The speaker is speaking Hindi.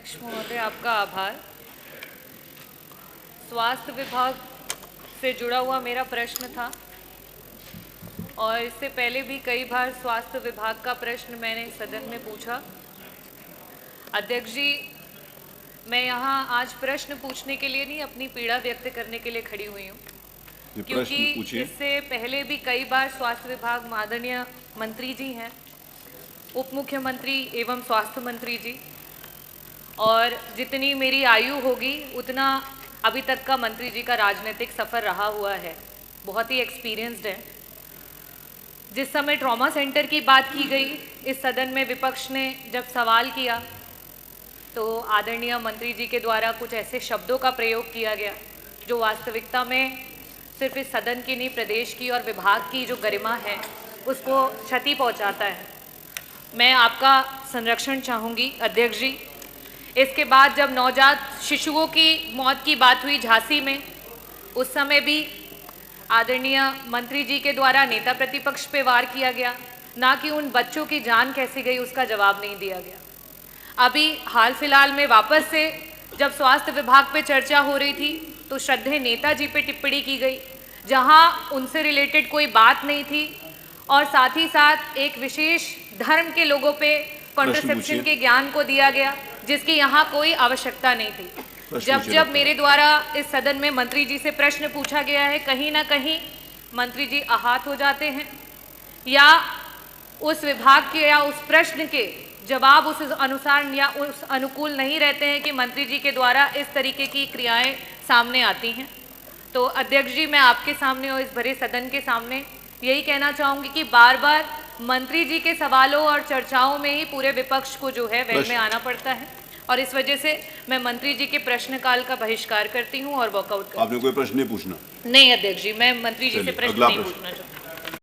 अध्यक्ष महोदय, आपका आभार। स्वास्थ्य विभाग से जुड़ा हुआ मेरा प्रश्न था और इससे पहले भी कई बार स्वास्थ्य विभाग का प्रश्न मैंने सदन में पूछा। अध्यक्ष जी, मैं यहाँ आज प्रश्न पूछने के लिए नहीं, अपनी पीड़ा व्यक्त करने के लिए खड़ी हुई हूँ, क्योंकि इससे पहले भी कई बार स्वास्थ्य विभाग माननीय मंत्री जी हैं, उप मुख्यमंत्री एवं स्वास्थ्य मंत्री जी, और जितनी मेरी आयु होगी उतना अभी तक का मंत्री जी का राजनीतिक सफ़र रहा हुआ है, बहुत ही एक्सपीरियंस्ड है। जिस समय ट्रॉमा सेंटर की बात की गई इस सदन में, विपक्ष ने जब सवाल किया तो आदरणीय मंत्री जी के द्वारा कुछ ऐसे शब्दों का प्रयोग किया गया जो वास्तविकता में सिर्फ इस सदन की नहीं, प्रदेश की और विभाग की जो गरिमा है उसको क्षति पहुंचाता है। मैं आपका संरक्षण चाहूँगी अध्यक्ष जी। इसके बाद जब नवजात शिशुओं की मौत की बात हुई झांसी में, उस समय भी आदरणीय मंत्री जी के द्वारा नेता प्रतिपक्ष पे वार किया गया, ना कि उन बच्चों की जान कैसे गई उसका जवाब नहीं दिया गया। अभी हाल फिलहाल में वापस से जब स्वास्थ्य विभाग पे चर्चा हो रही थी तो श्रद्धेय नेताजी पे टिप्पणी की गई, जहां उनसे रिलेटेड कोई बात नहीं थी, और साथ ही साथ एक विशेष धर्म के लोगों पे कॉन्ट्रासेप्शन के ज्ञान को दिया गया जिसकी यहाँ कोई आवश्यकता नहीं थी। जब मेरे द्वारा इस सदन में मंत्री जी से प्रश्न पूछा गया है, कहीं ना कहीं मंत्री जी आहत हो जाते हैं या उस विभाग के या उस प्रश्न के जवाब उस अनुसार या उस अनुकूल नहीं रहते हैं कि मंत्री जी के द्वारा इस तरीके की क्रियाएं सामने आती हैं। तो अध्यक्ष जी, मैं आपके सामने और इस भरे सदन के सामने यही कहना चाहूँगी कि बार बार मंत्री जी के सवालों और चर्चाओं में ही पूरे विपक्ष को जो है वेल में आना पड़ता है, और इस वजह से मैं मंत्री जी के प्रश्नकाल का बहिष्कार करती हूँ और वॉकआउट करती हूँ। आपने कोई प्रश्न नहीं पूछना? नहीं अध्यक्ष जी, मैं मंत्री जी से प्रश्न नहीं पूछना चाहती।